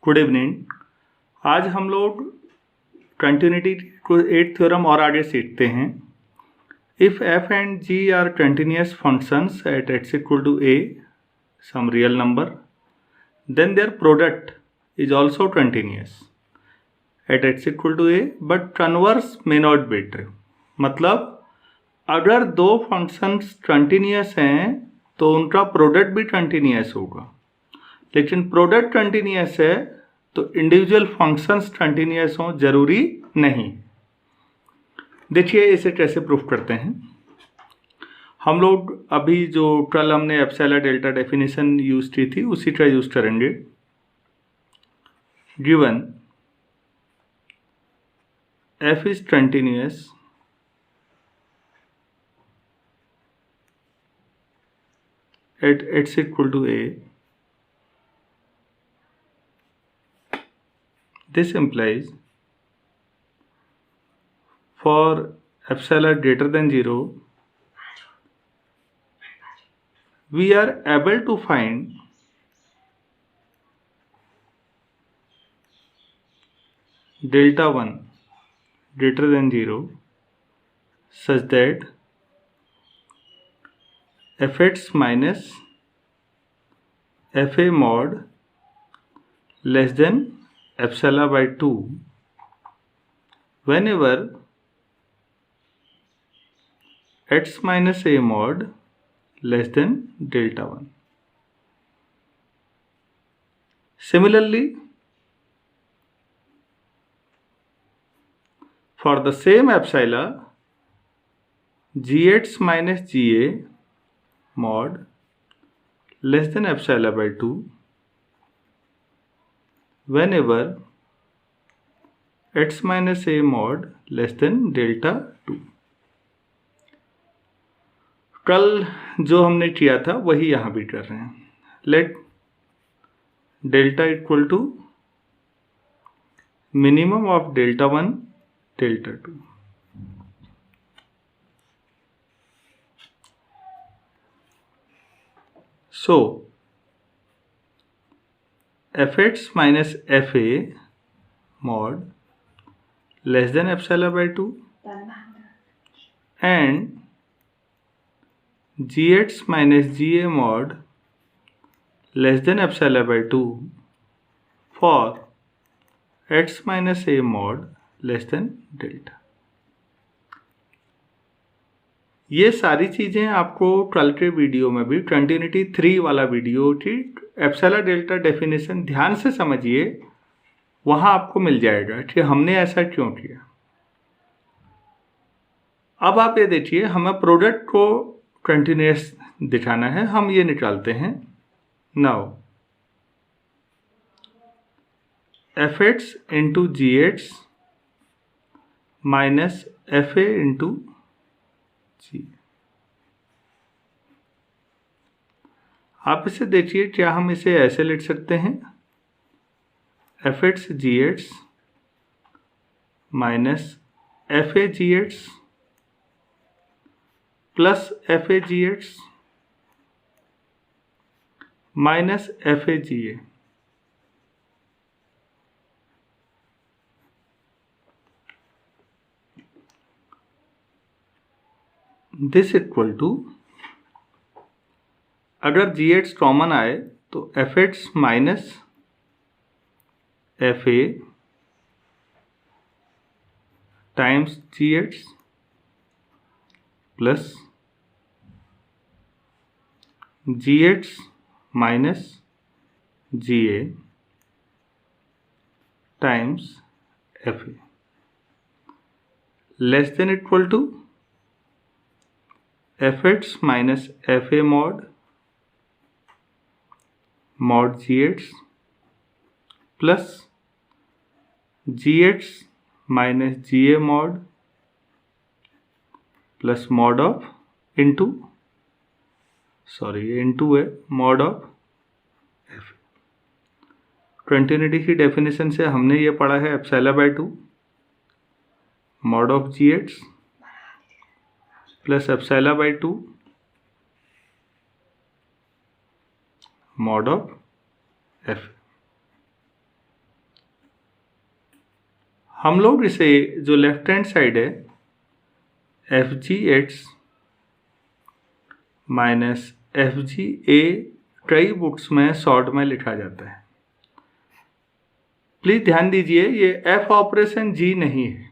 Good evening. आज हम लोग कंटिन्यूटी को 8th थ्योरम और आगे सीखते हैं। If f and g are continuous functions at x equal to a some real number, then their product is also continuous at x equal to a but converse may not be true। मतलब अगर दो functions continuous हैं तो उनका product भी continuous होगा, लेकिन product continuous है तो इंडिविजुअल फंक्शंस कंटिन्यूस हों जरूरी नहीं। देखिए इसे कैसे प्रूफ करते हैं। हम लोग अभी जो कल हमने एप्सिलॉन डेल्टा डेफिनेशन यूज की थी उसी का यूज करेंगे। Given f is continuous at x equal to a, this implies for epsilon greater than 0 we are able to find delta 1 greater than 0 such that fx minus fa mod less than epsilon by 2 whenever x minus a mod less than delta 1. Similarly, for the same epsilon gx minus ga mod less than epsilon by 2 whenever x minus a mod less than delta 2। कल जो हमने किया था वही यहाँ भी कर रहे हैं। Let delta equal to minimum of delta 1 delta 2। So fx minus fa mod less than epsilon by 2 and gx minus ga mod less than epsilon by 2 for x minus a mod less than delta। ये सारी चीज़ें आपको कल के video में भी continuity 3 वाला video की एप्सिलॉन डेल्टा डेफिनेशन ध्यान से समझिए, वहाँ आपको मिल जाएगा कि हमने ऐसा क्यों किया। अब आप ये देखिए, हमें प्रोडक्ट को कंटिन्यूस दिखाना है, हम ये निकालते हैं। Now fx into G x minus F A into G. आप इसे देखिए, क्या हम इसे ऐसे लिख सकते हैं fx g x minus F a g x plus f a g x minus F a g a. This equal to, अगर जी एक्स कॉमन आए तो f x minus F a times g x plus g x minus ji a times f a less than equal to fx minus fa mod gx plus gx minus ga mod plus mod of into है mod of f। Continuity की definition से हमने ये पढ़ा है epsilon by 2 mod of gx plus epsilon by 2 mod of f। हम लोग इसे जो लेफ्ट हैंड साइड है F G at x minus F G A कई बुक्स में शॉर्ट में लिखा जाता है। प्लीज ध्यान दीजिए ये एफ ऑपरेशन जी नहीं है,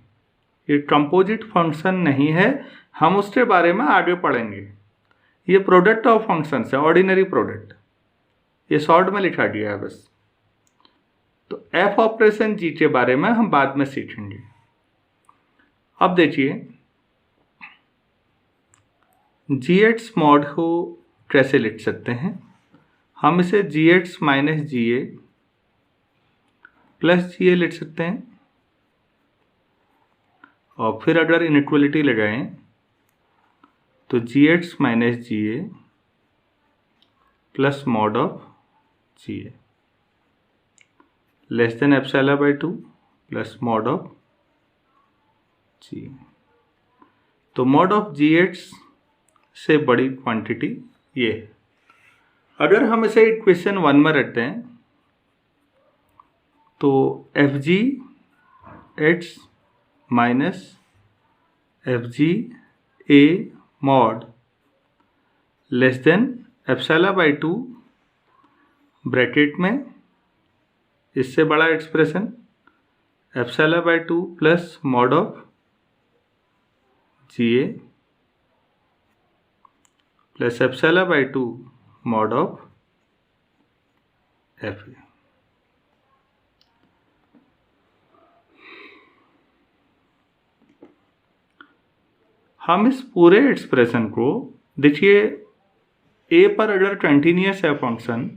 ये कंपोजिट फंक्शन नहीं है, हम उसके बारे में आगे पढ़ेंगे। ये प्रोडक्ट ऑफ फंक्शन है, ऑर्डिनरी प्रोडक्ट, ये शॉर्ट में लिखा गया है बस। तो एफ ऑपरेशन जी के बारे में हम बाद में सीखेंगे। अब देखिए जी एट्स मॉड को कैसे लिख सकते हैं। हम इसे जी at x minus ji A plus जी ए लिख सकते हैं, और फिर अगर इनइक्वलिटी लगाएं तो G at x minus ji A plus mod of G A less than epsilon by 2 plus mod of G. तो मॉड ऑफ जी एट्स से बड़ी क्वांटिटी ये है। अगर हम इसे इक्वेशन 1 में रखते हैं तो F G at x minus F G A mod less than epsilon by 2 bracket में इससे बड़ा expression epsilon by 2 plus mod of G A plus epsilon by 2 mod of F A. हम इस पूरे एक्सप्रेशन को देखिए, ए पर अगर कंटिन्यूस है फंक्शन,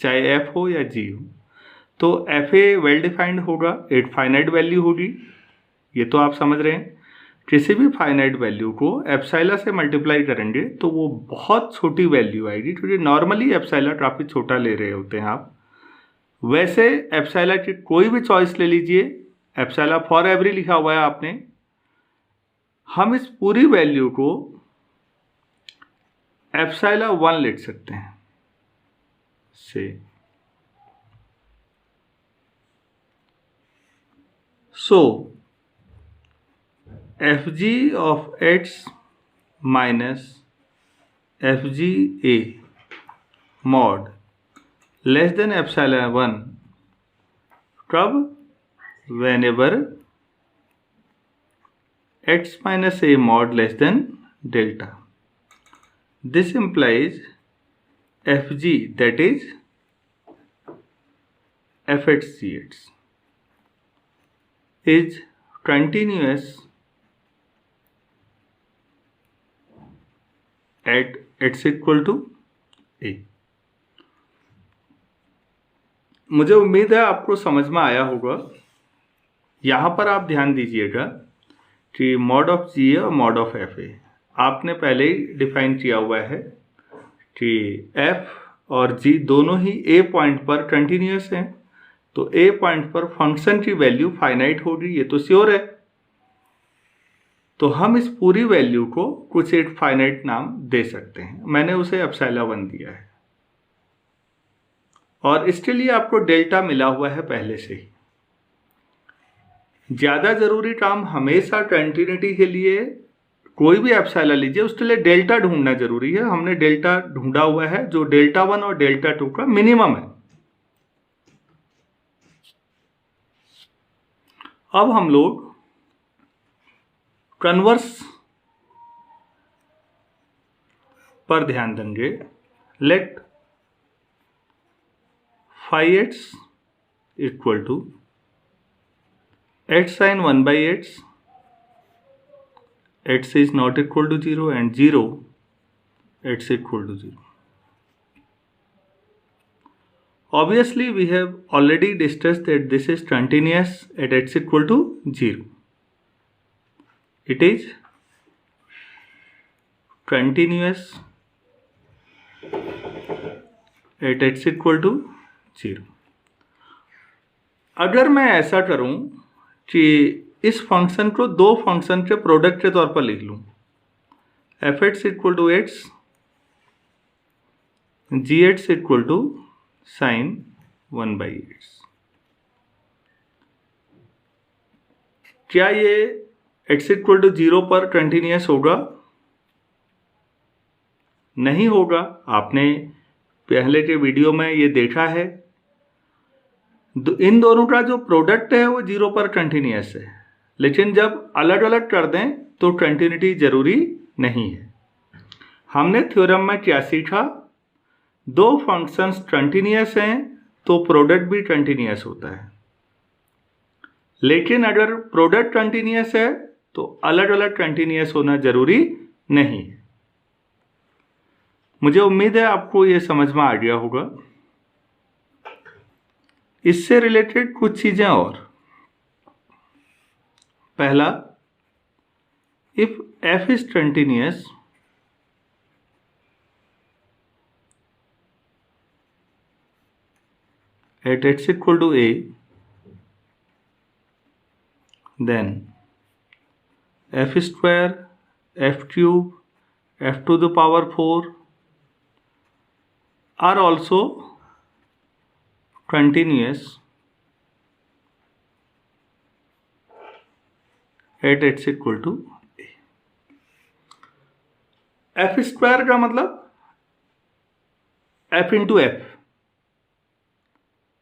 चाहे एफ हो या जी हो, तो एफ ए वेल डिफाइंड होगा, एक फाइनाइट वैल्यू होगी, ये तो आप समझ रहे हैं। किसी भी फाइनाइट वैल्यू को एप्सिलॉन से मल्टीप्लाई करेंगे तो वो बहुत छोटी वैल्यू आएगी, क्योंकि नॉर्मली एप्सिलॉन काफ़ी छोटा ले रहे होते हैं आप। वैसे एप्सिलॉन की कोई भी चॉइस ले लीजिए, एप्सिलॉन फॉर एवरी लिखा हुआ है आपने, हम इस पूरी वैल्यू को एप्सिलॉन 1 लिख सकते हैं से। So F G of X minus F G A mod less than epsilon 1 कब? whenever x minus a mod less than delta. This implies fg, that is fxgx, is continuous at x equal to a. मुझे उम्मीद है आपको समझ में आया होगा। यहाँ पर आप ध्यान दीजिएगा कि मॉड ऑफ जी ए और मॉड ऑफ एफ ए आपने पहले ही डिफाइन किया हुआ है कि एफ और जी दोनों ही ए पॉइंट पर कंटिन्यूस हैं, तो ए पॉइंट पर फंक्शन की वैल्यू फाइनाइट होगी, ये तो श्योर है। तो हम इस पूरी वैल्यू को कुछ एक फाइनाइट नाम दे सकते हैं, मैंने उसे एप्सिलॉन 1 दिया है, और इसके लिए आपको डेल्टा मिला हुआ है पहले से ही। ज़्यादा ज़रूरी काम हमेशा कंटिन्यूटी के लिए कोई भी एप्सिलॉन लीजिए, उसके लिए डेल्टा ढूंढना जरूरी है। हमने डेल्टा ढूंढा हुआ है जो डेल्टा 1 और डेल्टा 2 का मिनिमम है। अब हम लोग कन्वर्स पर ध्यान देंगे। Let phi x equal to x sin 1 by x, x is not equal to 0 and 0, x equal to 0. Obviously we have already discussed that this is continuous at x equal to 0. It is continuous at x equal to 0. अगर मैं ऐसा करूं कि इस function को दो function के product के तौर पर लिख लूँ, f x equal to x, g x equal to sine 1 by x. क्या ये x इक्वल टू 0 पर कंटिन्यूस होगा? नहीं होगा। आपने पहले के वीडियो में ये देखा है, इन दोनों का जो प्रोडक्ट है वो 0 पर कंटिन्यूस है, लेकिन जब अलग अलग कर दें तो कंटिन्यूटी जरूरी नहीं है। हमने थ्योरम में क्या सीखा? दो फंक्शंस कंटिन्यूस हैं तो प्रोडक्ट भी कंटिन्यूस होता है, लेकिन अगर प्रोडक्ट कंटिन्यूस है तो अलग अलग कंटिन्यूस होना जरूरी नहीं है। मुझे उम्मीद है आपको ये समझ में आ गया होगा। इससे रिलेटेड कुछ चीजें और। पहला, if f is continuous at x equal to a, then f square, f cube, f to the power 4 are also continuous at x equal to a. f square का मतलब f into F,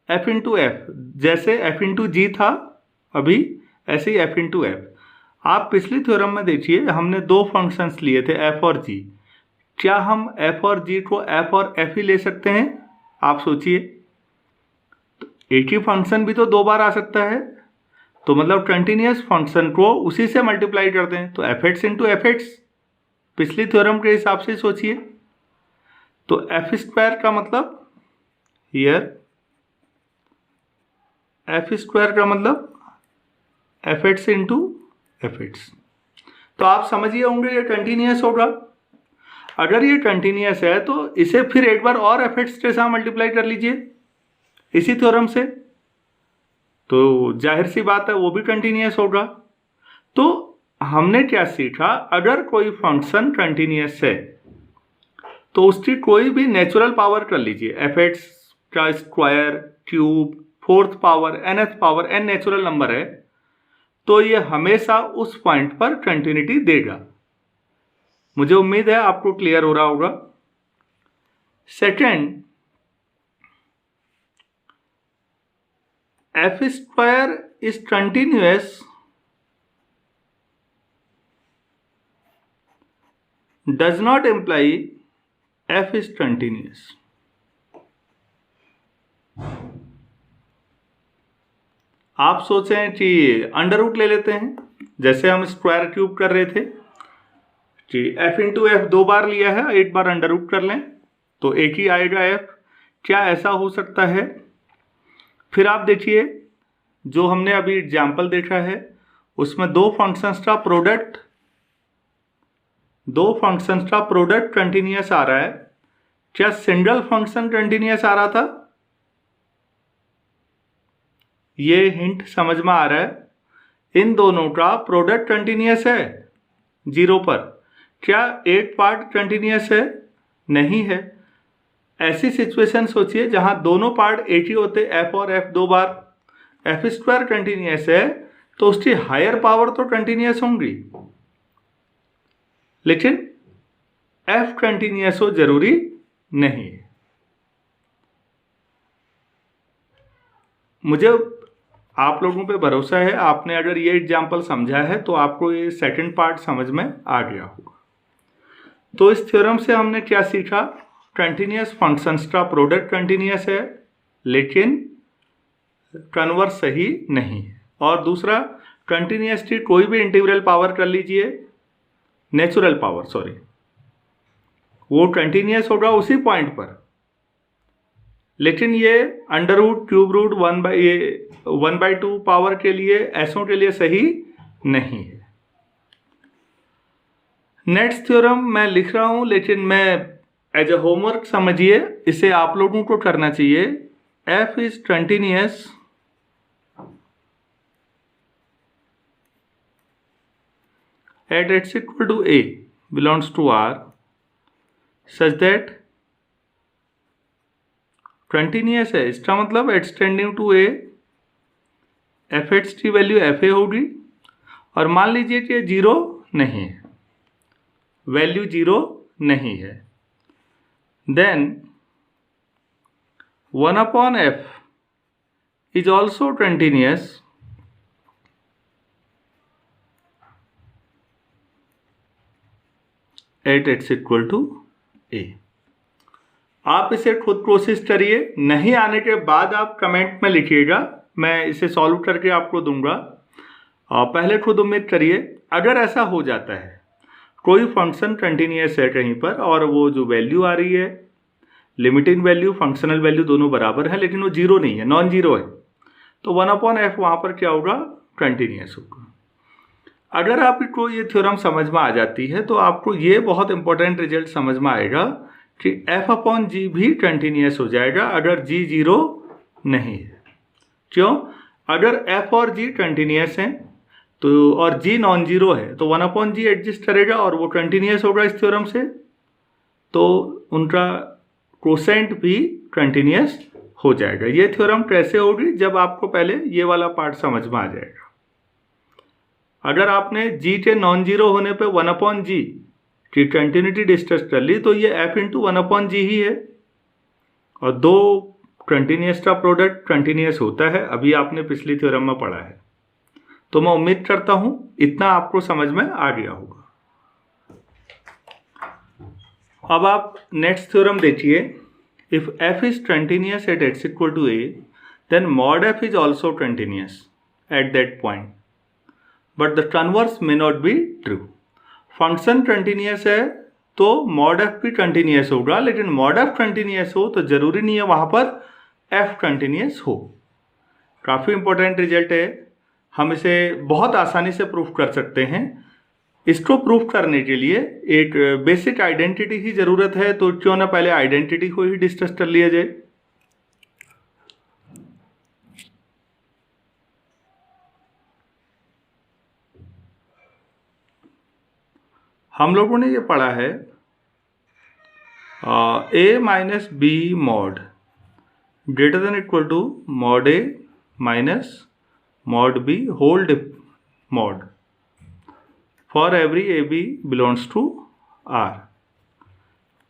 f into F, जैसे f into जी था अभी, ऐसे ही f into F. आप पिछली theorem में देखिए, हमने दो फंक्शंस लिए थे f और g। क्या हम f और g को f और f ही ले सकते हैं? आप सोचिए, तो एक ही फंक्शन भी तो दो बार आ सकता है, तो मतलब कंटिन्यूस फंक्शन को उसी से मल्टीप्लाई कर दें, तो fx इंटू एफ एक्स, पिछली थ्योरम के हिसाब से सोचिए। तो f स्क्वायर का मतलब हियर f स्क्वायर का मतलब F x into F x. तो आप समझिए होंगे ये कंटिन्यूस होगा। अगर ये कंटिन्यूस है तो इसे फिर एक बार और एफ एक्स के साथ मल्टीप्लाई कर लीजिए इसी थ्योरम से, तो जाहिर सी बात है वो भी कंटिन्यूस होगा। तो हमने क्या सीखा? अगर कोई फंक्शन कंटिन्यूस है तो उसकी कोई भी नेचुरल पावर कर लीजिए, एफ एक्स का square, cube, fourth power, nth power, n natural number है, तो ये हमेशा उस पॉइंट पर कंटिन्यूटी देगा। मुझे उम्मीद है आपको क्लियर हो रहा होगा। Second, F square is continuous does not imply F is continuous. आप सोचें कि अंडर रूट ले लेते हैं, जैसे हम स्क्वायर क्यूब कर रहे थे कि f इंटू एफ दो बार लिया है, एक बार अंडर रूट कर लें तो एक ही आएगा f। क्या ऐसा हो सकता है? फिर आप देखिए, जो हमने अभी एग्जाम्पल देखा है उसमें दो फंक्शंस का प्रोडक्ट कंटिन्यूअस आ रहा है। क्या सिंगल फंक्शन कंटिन्यूअस आ रहा था? ये हिंट समझ में आ रहा है। इन दोनों का प्रोडक्ट कंटिन्यूअस है 0 पर। क्या एक पार्ट कंटिन्यूअस है? नहीं है। ऐसी सिचुएशन सोचिए जहां दोनों पार्ट एक ही होते, f और f दो बार। एफ स्क्वायर कंटिन्यूअस है तो उसकी हायर पावर तो कंटिन्यूअस होंगी, लेकिन f कंटिन्यूअस हो जरूरी नहीं है। मुझे आप लोगों पे भरोसा है, आपने अगर ये एग्जाम्पल समझा है तो आपको ये सेकंड पार्ट समझ में आ गया होगा। तो इस थ्योरम से हमने क्या सीखा? कंटिन्यूअस फंक्शंस का प्रोडक्ट कंटिन्यूअस है लेकिन कन्वर्स सही नहीं है। और दूसरा, कंटिन्यूअस की कोई भी इंटीग्रल पावर कर लीजिए, नेचुरल पावर सॉरी, वो कंटिन्यूअस होगा उसी पॉइंट पर, लेकिन ये under root, cube root, 1/2 power के लिए, ऐसों के लिए सही नहीं है। नेक्स्ट थ्योरम मैं लिख रहा हूं, लेकिन मैं एज ए होमवर्क समझिए, इसे आप लोगों को करना चाहिए। f is continuous at x equal to a belongs to R such that continuous है। इसका मतलब x tending to a, f x की वैल्यू एफ ए होगी और मान लीजिए कि 0 नहीं है, वैल्यू 0 नहीं है, then 1/f is also continuous at x equal to a। आप इसे खुद कोशिश करिए, नहीं आने के बाद आप कमेंट में लिखिएगा, मैं इसे सॉल्व करके आपको दूंगा। पहले खुद उम्मीद करिए। अगर ऐसा हो जाता है कोई फंक्शन कंटिन्यूस है कहीं पर और वो जो वैल्यू आ रही है, लिमिटिंग वैल्यू फंक्शनल वैल्यू दोनों बराबर है लेकिन वो 0 नहीं है, नॉन जीरो है, तो 1/f वहाँ पर क्या होगा, कंटिन्यूस होगा। अगर आपको ये थ्योरम समझ में आ जाती है तो आपको ये बहुत इंपॉर्टेंट रिजल्ट समझ में आएगा कि f/g भी कंटिन्यूस हो जाएगा अगर g 0 नहीं है। क्यों? अगर f और g कंटिन्यूस हैं तो और g नॉन जीरो है तो 1/g एडजस्ट करेगा और वो कंटिन्यूस होगा इस थ्योरम से, तो उनका कोसेंट भी कंटिन्यूस हो जाएगा। ये थ्योरम कैसे होगी, जब आपको पहले ये वाला पार्ट समझ में आ जाएगा। अगर आपने g के नॉन जीरो होने पे 1/g की कंटिन्यूटी डिस्कस कर ली तो ये f इंटू 1/g ही है, और दो कंटिन्यूस का प्रोडक्ट कंटिन्यूस होता है, अभी आपने पिछली थ्योरम में पढ़ा है। तो मैं उम्मीद करता हूं इतना आपको समझ में आ गया होगा। अब आप नेक्स्ट थ्योरम देखिए। If f is continuous at x equal to a, then mod f is also continuous at that point, but the converse may not be true. Function continuous है तो mod f भी continuous होगा, लेकिन mod f continuous हो तो जरूरी नहीं है वहां पर f कंटिन्यूस हो। काफी इंपॉर्टेंट रिजल्ट है, हम इसे बहुत आसानी से प्रूफ कर सकते हैं। इसको प्रूफ करने के लिए एक बेसिक आइडेंटिटी की जरूरत है, तो क्यों ना पहले आइडेंटिटी को ही डिस्कस कर लिया जाए। हम लोगों ने ये पढ़ा है a minus b mod greater than equal to mod a minus mod b whole mod for every a b belongs to R।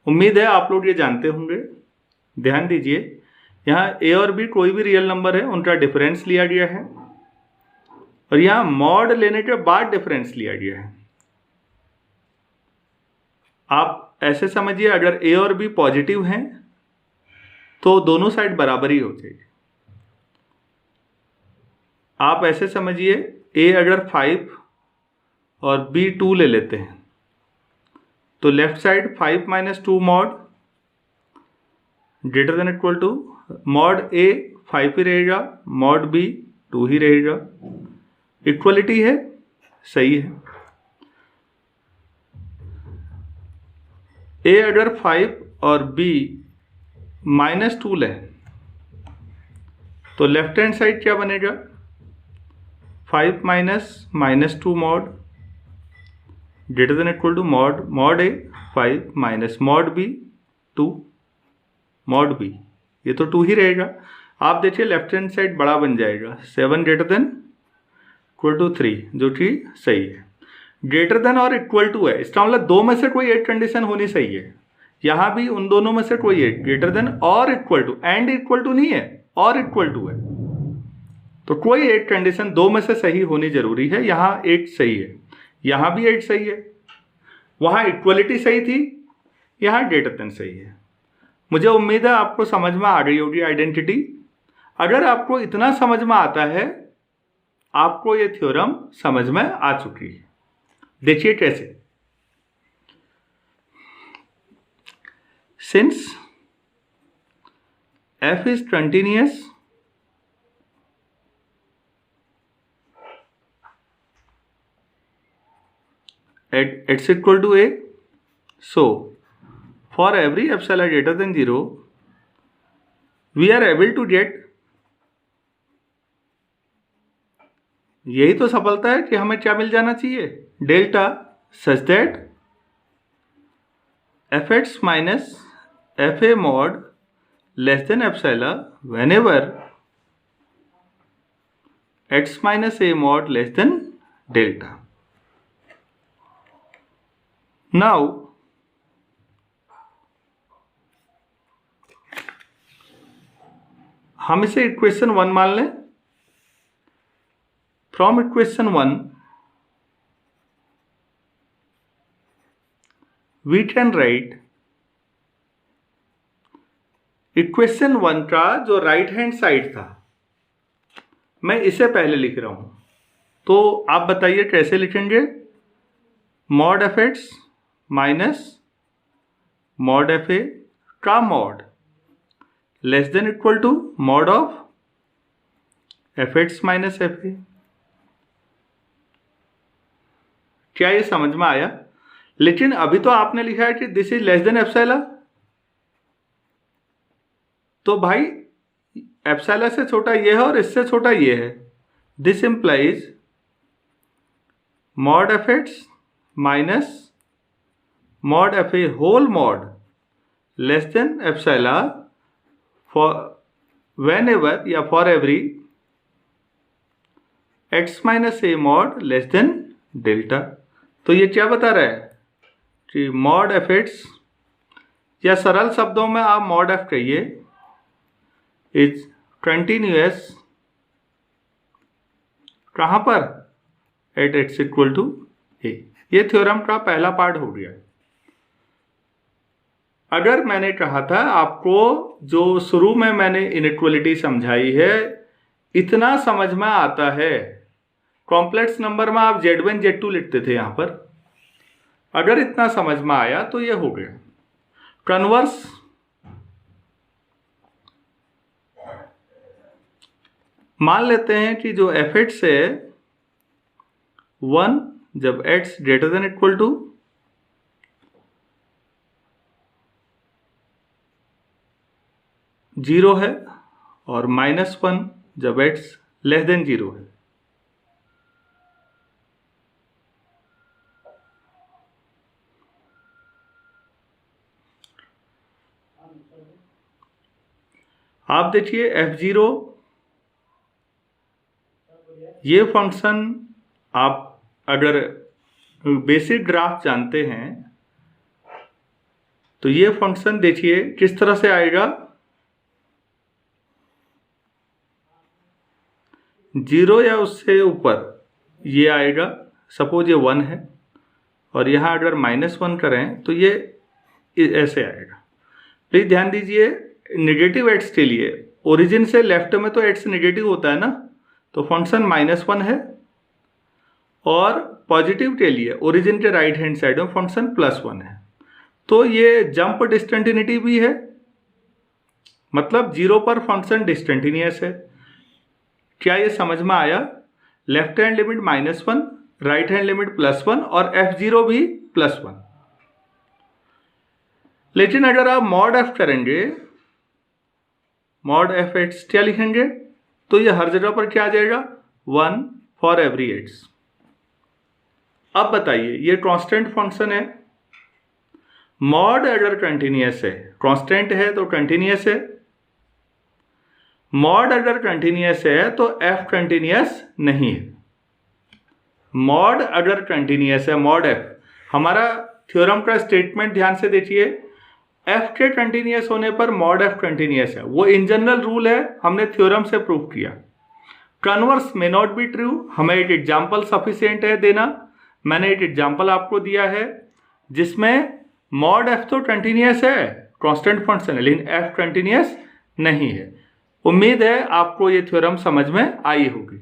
उम्मीद है आप लोग ये जानते होंगे। ध्यान दीजिए, यहाँ a और b कोई भी रियल नंबर है, उनका डिफरेंस लिया गया है, और यहाँ मॉड लेने के बाद डिफरेंस लिया गया है। आप ऐसे समझिए, अगर a और b पॉजिटिव हैं तो दोनों साइड बराबर ही हो जाएगी। आप ऐसे समझिए, a अगर 5 और b 2 ले लेते हैं तो left side 5 minus 2 mod greater than equal to mod a 5 ही रहेगा, मॉड b 2 ही रहेगा। इक्वलिटी है, सही है। a अगर 5 और b माइनस 2 लें तो लेफ्ट हैंड साइड क्या बनेगा, 5 minus 2 mod greater than equal to mod a 5 minus mod b 2 mod b, ये तो 2 ही रहेगा। आप देखिए लेफ्ट हैंड साइड बड़ा बन जाएगा, 7 ग्रेटर देन इक्वल टू 3, जो कि सही है। ग्रेटर देन और इक्वल टू है, इसका मतलब दो में से कोई एक कंडीशन होनी सही है। यहां भी उन दोनों में से कोई एक, ग्रेटर देन और equal to, and equal to नहीं है, और इक्वल टू है, तो कोई एक कंडीशन दो में से सही होनी जरूरी है। यहां एक सही है, यहां भी एक सही है, वहां इक्वलिटी सही थी, यहां ग्रेटर देन सही है। मुझे उम्मीद है आपको समझ में आ गई होगी आइडेंटिटी। अगर आपको इतना समझ में आता है, आपको ये थ्योरम समझ में आ चुकी है। देखिए कैसे। Since f is continuous at x equal to a, so for every epsilon greater than 0 we are able to get, यही तो सफलता है कि हमें क्या मिल जाना चाहिए, delta, such that fx minus fa mod less than epsilon whenever x minus a mod less than delta. Now हम इसे इक्वेशन 1 मान लें। From equation 1 we can write equation 1 का जो राइट हैंड साइड था मैं इसे पहले लिख रहा हूं, तो आप बताइए कैसे लिखेंगे। Mod F x minus mod F A का mod less than equal to mod of F x minus F A. क्या ये समझ में आया? लेकिन अभी तो आपने लिखा है कि this is less than epsilon, तो भाई एप्सिलॉन से छोटा ये है और इससे छोटा ये है। This implies mod F x minus mod F A whole mod less than epsilon for whenever या for every X minus A mod less than delta. तो ये क्या बता रहा है कि मॉड एफ एक्स, या सरल शब्दों में आप मॉड एफ कहिए, इज कंटिन्यूअस कहां पर? एट एक्स इक्वल टू ए। ये थ्योरम का पहला पार्ट हो गया। अगर मैंने कहा था आपको, जो शुरू में मैंने इनइक्वलिटी समझाई है, इतना समझ में आता है। कॉम्प्लेक्स नंबर में आप Z1 Z2 लिखते थे यहां पर, अगर इतना समझ में आया तो ये हो गया। कन्वर्स मान लेते हैं कि जो एफ एक्स है 1 जब x greater than equal to 0 है और -1 जब एक्स लेस देन 0 है। आप देखिए f0, ये फंक्शन आप अगर बेसिक ग्राफ जानते हैं तो ये फंक्शन देखिए किस तरह से आएगा। 0 या उससे ऊपर ये आएगा, सपोज ये 1 है और यहाँ अगर -1 करें तो ये ऐसे आएगा। प्लीज ध्यान दीजिए, नेगेटिव एक्स के लिए ओरिजिन से लेफ्ट में तो एक्स नेगेटिव होता है ना, तो फंक्शन -1 है, और पॉजिटिव के लिए ओरिजिन के राइट हैंड साइड में फंक्शन +1 है। तो ये जंप डिस्कंटिन्यूटी भी है, मतलब 0 पर फंक्शन डिस्कंटिन्यूअस है। क्या ये समझ में आया? Left hand limit -1, right hand limit +1 और f0 भी +1। लेकिन अगर आप मॉड f करेंगे, मॉड एफ एक्स क्या लिखेंगे, तो ये हर जगह पर क्या आ जाएगा? 1 फॉर एवरी एक्स। अब बताइए, ये कांस्टेंट फंक्शन है, मॉड अगर कंटिन्यूअस है, कांस्टेंट है तो कंटिन्यूअस है, मॉड अगर कंटिन्यूअस है तो एफ कंटिन्यूअस नहीं है। मॉड अगर कंटिन्यूअस है, मॉड एफ, हमारा थ्योरम का स्टेटमेंट ध्यान से देखिए, एफ के कंटिन्यूअस होने पर मॉड एफ कंटिन्यूअस है, वो इन जनरल रूल है, हमने थ्योरम से प्रूव किया। Converse may not be true, हमें एक एग्जांपल सफिशिएंट है देना। मैंने एक एग्जांपल आपको दिया है जिसमें मॉड एफ तो कंटिन्यूअस है, कांस्टेंट फंक्शन है, लेकिन एफ कंटिन्यूअस नहीं है। उम्मीद है आपको ये थ्योरम समझ में आई होगी।